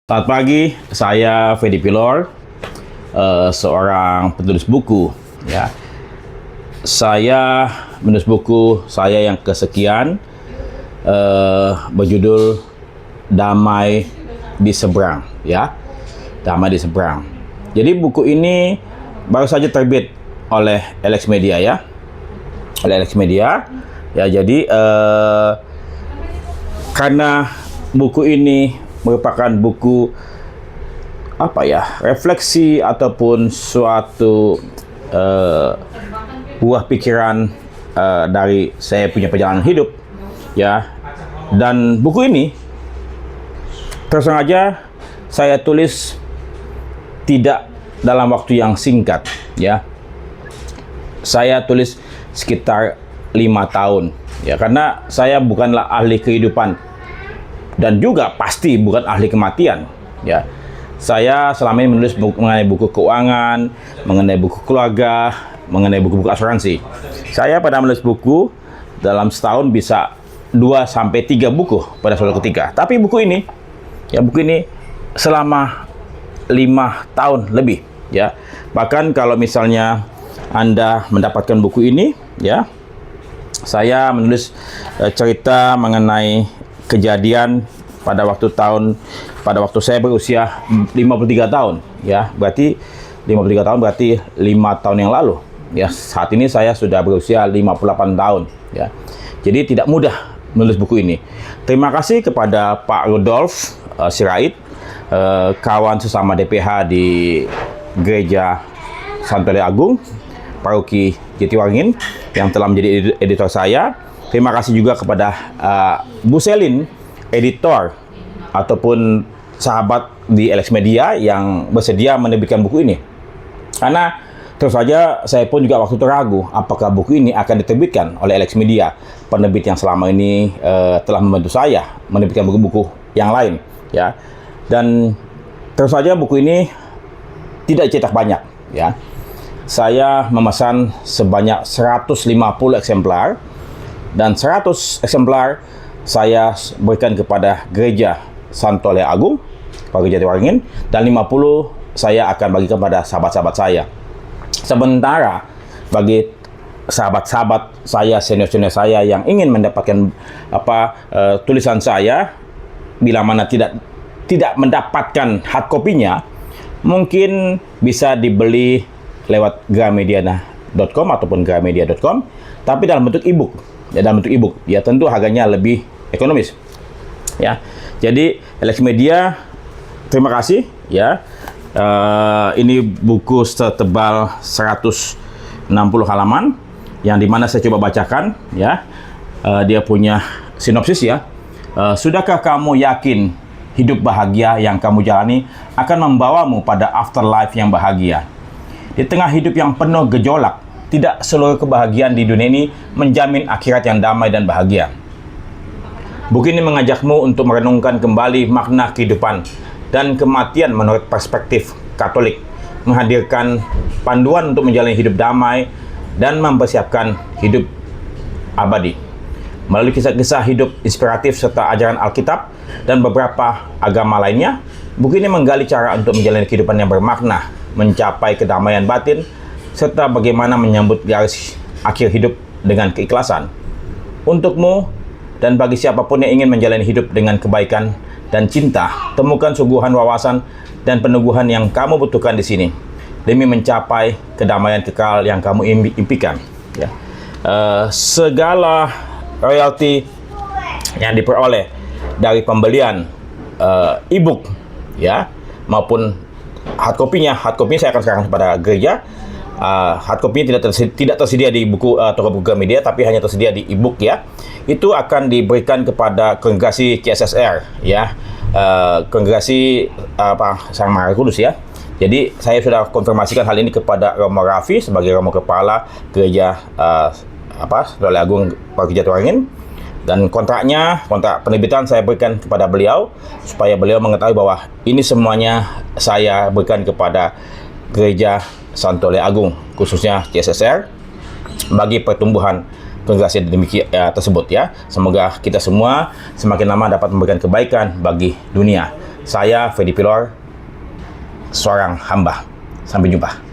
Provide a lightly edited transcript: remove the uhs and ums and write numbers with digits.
Selamat pagi, saya Fedi Pilor, seorang penulis buku. Ya, saya menulis buku saya yang kesekian, berjudul Damai di Seberang. Ya, Damai di Seberang. Jadi buku ini baru saja terbit oleh LX Media, ya, oleh LX Media. Ya, jadi karena buku ini merupakan buku refleksi ataupun suatu buah pikiran dari saya punya perjalanan hidup, ya. Dan buku ini terus terang aja saya tulis tidak dalam waktu yang singkat, ya. Saya tulis sekitar 5 tahun, ya, karena saya bukanlah ahli kehidupan dan juga pasti bukan ahli kematian, ya. Saya selama ini menulis mengenai buku keuangan, mengenai buku keluarga, mengenai buku-buku asuransi. Saya pada menulis buku dalam setahun bisa 2-3 buku pada suatu ketika. Tapi buku ini selama 5 tahun lebih, ya. Bahkan kalau misalnya Anda mendapatkan buku ini, ya, saya menulis cerita mengenai kejadian pada waktu saya berusia 53 tahun, ya. Berarti 53 tahun berarti 5 tahun yang lalu, ya. Saat ini saya sudah berusia 58 tahun, ya. Jadi tidak mudah menulis buku ini. Terima kasih kepada Pak Rudolf Sirait, kawan sesama DPH di Gereja Santo Lea Agung, Paroki Jatiwaringin, yang telah menjadi editor saya. Terima kasih juga kepada Bu Selin, editor ataupun sahabat di LX Media yang bersedia menerbitkan buku ini. Karena terus saja saya pun juga waktu itu ragu apakah buku ini akan diterbitkan oleh LX Media, penerbit yang selama ini telah membantu saya menerbitkan buku-buku yang lain, ya. Dan terus saja buku ini tidak cetak banyak, ya. Saya memesan sebanyak 150 eksemplar. Dan 100 eksemplar saya berikan kepada Gereja Santo Lea Agung, Paroki Jatiwaringin, dan 50 saya akan bagikan kepada sahabat-sahabat saya. Sementara bagi sahabat-sahabat saya, senior-senior saya yang ingin mendapatkan tulisan saya, bila mana tidak mendapatkan hard copy-nya, mungkin bisa dibeli lewat gramediana.com ataupun gramedia.com, tapi dalam bentuk e-book. Ya, dalam bentuk e-book, ya, tentu harganya lebih ekonomis, ya. Jadi LX Media, terima kasih, ya. Ini buku setebal 160 halaman yang dimana saya coba bacakan, ya. Dia punya sinopsis, ya. Sudahkah kamu yakin hidup bahagia yang kamu jalani akan membawamu pada afterlife yang bahagia? Di tengah hidup yang penuh gejolak, tidak seluruh kebahagiaan di dunia ini menjamin akhirat yang damai dan bahagia. Buku ini mengajakmu untuk merenungkan kembali makna kehidupan dan kematian menurut perspektif Katolik, menghadirkan panduan untuk menjalani hidup damai dan mempersiapkan hidup abadi. Melalui kisah-kisah hidup inspiratif serta ajaran Alkitab dan beberapa agama lainnya, buku ini menggali cara untuk menjalani kehidupan yang bermakna, mencapai kedamaian batin, serta bagaimana menyambut garis akhir hidup dengan keikhlasan. Untukmu dan bagi siapapun yang ingin menjalani hidup dengan kebaikan dan cinta, temukan suguhan wawasan dan peneguhan yang kamu butuhkan di sini demi mencapai kedamaian kekal yang kamu impikan, ya. Segala royalti yang diperoleh dari pembelian e-book, ya, maupun hard copy-nya saya akan serahkan kepada gereja. Hard copy-nya tidak tersedia di buku toko buku Gramedia, tapi hanya tersedia di e-book, ya. Itu akan diberikan kepada kongregasi CSSR, ya, kongregasi Sang Maha Kudus, ya. Jadi saya sudah konfirmasikan hal ini kepada Romo Raffi sebagai Romo Kepala Gereja Santo Lea Agung Paroki Jatiwaringin, dan kontrak penerbitan saya berikan kepada beliau supaya beliau mengetahui bahwa ini semuanya saya berikan kepada Gereja Santo Lea Agung, khususnya CSSR, bagi pertumbuhan kongregasi tersebut, ya. Semoga kita semua semakin lama dapat memberikan kebaikan bagi dunia. Saya Fedi Pilor, seorang hamba. Sampai jumpa.